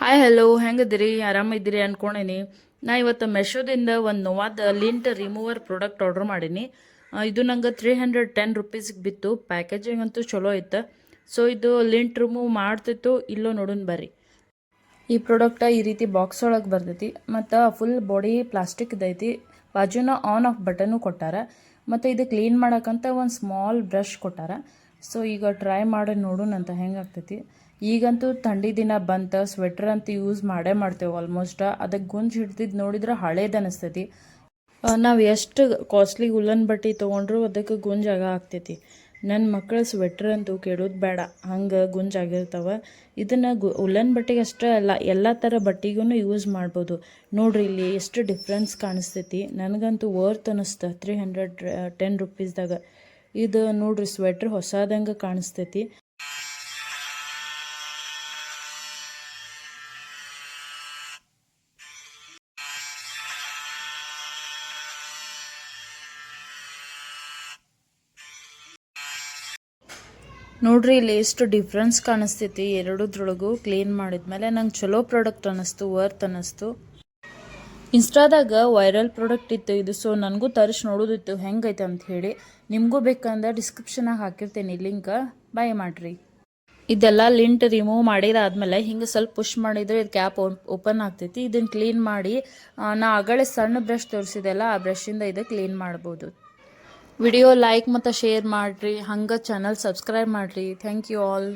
Hi hello ಹೆಂಗದಿರಿ ಆರಾಮಿದ್ದೀರಿ ಅನ್ಕೊಂಡೇನಿ. ನಾ ಇವತ್ತು ಮೆಶೋದಿಂದ ಒಂದು ನೋವಾದ ಲಿಂಟ್ ರಿಮೂವರ್ ಪ್ರಾಡಕ್ಟ್ ಆರ್ಡರ್ ಮಾಡೀನಿ. ಇದು ನಂಗೆ 310 ರುಪೀಸ್ಗೆ ಬಿತ್ತು. ಪ್ಯಾಕೇಜಿಂಗ್ ಅಂತೂ ಚಲೋ ಇತ್ತು. ಸೊ ಇದು ಲಿಂಟ್ ರಿಮೂವ್ ಮಾಡ್ತಿತ್ತು ಇಲ್ಲೋ ನೋಡೋಣ ಬರ್ರಿ. ಈ ಪ್ರಾಡಕ್ಟ್ ಈ ರೀತಿ ಬಾಕ್ಸ್ ಒಳಗೆ ಬರ್ತೈತಿ ಮತ್ತು ಫುಲ್ ಬಾಡಿ ಪ್ಲಾಸ್ಟಿಕ್ ಇದೈತಿ. ಬಾಜುನ ಆನ್ ಆಫ್ ಬಟನು ಕೊಟ್ಟಾರ ಮತ್ತು ಇದು ಕ್ಲೀನ್ ಮಾಡೋಕ್ಕಂತ ಒಂದು ಸ್ಮಾಲ್ ಬ್ರಷ್ ಕೊಟ್ಟಾರ. ಸೊ ಈಗ ಟ್ರೈ ಮಾಡಿ ನೋಡೋಣ ಅಂತ ಹೆಂಗಾಗ್ತೈತಿ. ಈಗಂತೂ ಥಂಡಿ ದಿನ ಬಂತು, ಸ್ವೆಟ್ರ್ ಅಂತ ಯೂಸ್ ಮಾಡೇ ಮಾಡ್ತೇವೆ ಆಲ್ಮೋಸ್ಟ್. ಅದಕ್ಕೆ ಗುಂಜು ಹಿಡ್ದಿದ್ದು ನೋಡಿದ್ರೆ ಹಳೇದು ಅನಿಸ್ತೈತಿ. ನಾವು ಎಷ್ಟು ಕಾಸ್ಟ್ಲಿ ಉಲ್ಲನ್ ಬಟ್ಟೆ ತೊಗೊಂಡ್ರು ಅದಕ್ಕೆ ಗುಂಜಾಗ ಆಗ್ತೈತಿ. ನನ್ನ ಮಕ್ಕಳ ಸ್ವೆಟ್ರ್ ಅಂತೂ ಕೆಡೋದು ಬೇಡ, ಹಂಗೆ ಗುಂಜಾಗಿರ್ತಾವೆ. ಇದನ್ನು ಉಲ್ಲನ್ ಬಟ್ಟೆಗೆ ಅಷ್ಟೇ ಅಲ್ಲ, ಎಲ್ಲ ಥರ ಬಟ್ಟೆಗೂ ಯೂಸ್ ಮಾಡ್ಬೋದು. ನೋಡ್ರಿ ಇಲ್ಲಿ ಎಷ್ಟು ಡಿಫ್ರೆನ್ಸ್ ಕಾಣಿಸ್ತೈತಿ. ನನಗಂತೂ ವರ್ತ್ ಅನ್ನಿಸ್ತು 310 ರುಪೀಸ್ದಾಗ. ಇದು ನೋಡ್ರಿ ಸ್ವೆಟ್ರ್ ಹೊಸದಂಗೆ ಕಾಣಿಸ್ತೈತಿ. ನೋಡ್ರಿ ಇಲ್ಲಿ ಎಷ್ಟು ಡಿಫ್ರೆನ್ಸ್ ಕಾಣಿಸ್ತೈತಿ ಎರಡದ್ರೊಳಗೂ. ಕ್ಲೀನ್ ಮಾಡಿದ್ಮೇಲೆ ನಂಗೆ ಚಲೋ ಪ್ರಾಡಕ್ಟ್ ಅನ್ನಿಸ್ತು, ವರ್ತ್ ಅನ್ನಿಸ್ತು. ಇನ್ಸ್ಟಾದಾಗ ವೈರಲ್ ಪ್ರಾಡಕ್ಟ್ ಇತ್ತು ಇದು. ಸೊ ನನಗೂ ತರಿಸಿ ನೋಡೋದಿತ್ತು ಹೆಂಗೈತೆ ಅಂತ ಹೇಳಿ. ನಿಮಗೂ ಬೇಕಂದ್ರೆ ಡಿಸ್ಕ್ರಿಪ್ಷನಾಗ ಹಾಕಿರ್ತೀನಿ ಲಿಂಕ್, ಬೈ ಮಾಡಿರಿ. ಇದೆಲ್ಲ ಲಿಂಟ್ ರಿಮೂವ್ ಮಾಡಿದಾದ್ಮೇಲೆ ಹಿಂಗೆ ಸ್ವಲ್ಪ ಪುಷ್ ಮಾಡಿದರೆ ಇದು ಕ್ಯಾಪ್ ಓಪನ್ ಆಗ್ತೈತಿ. ಇದನ್ನು ಕ್ಲೀನ್ ಮಾಡಿ ನಾ ಆಗಲೇ ಸಣ್ಣ ಬ್ರಷ್ ತೋರಿಸಿದೆಲ್ಲ ಆ ಬ್ರಷಿಂದ ಇದು ಕ್ಲೀನ್ ಮಾಡ್ಬೋದು. ವಿಡಿಯೋ ಲೈಕ್ ಮತ್ತು ಶೇರ್ ಮಾಡಿರಿ, ಹಂಗೆ ಚಾನಲ್ ಸಬ್ಸ್ಕ್ರೈಬ್ ಮಾಡಿರಿ. Thank you all.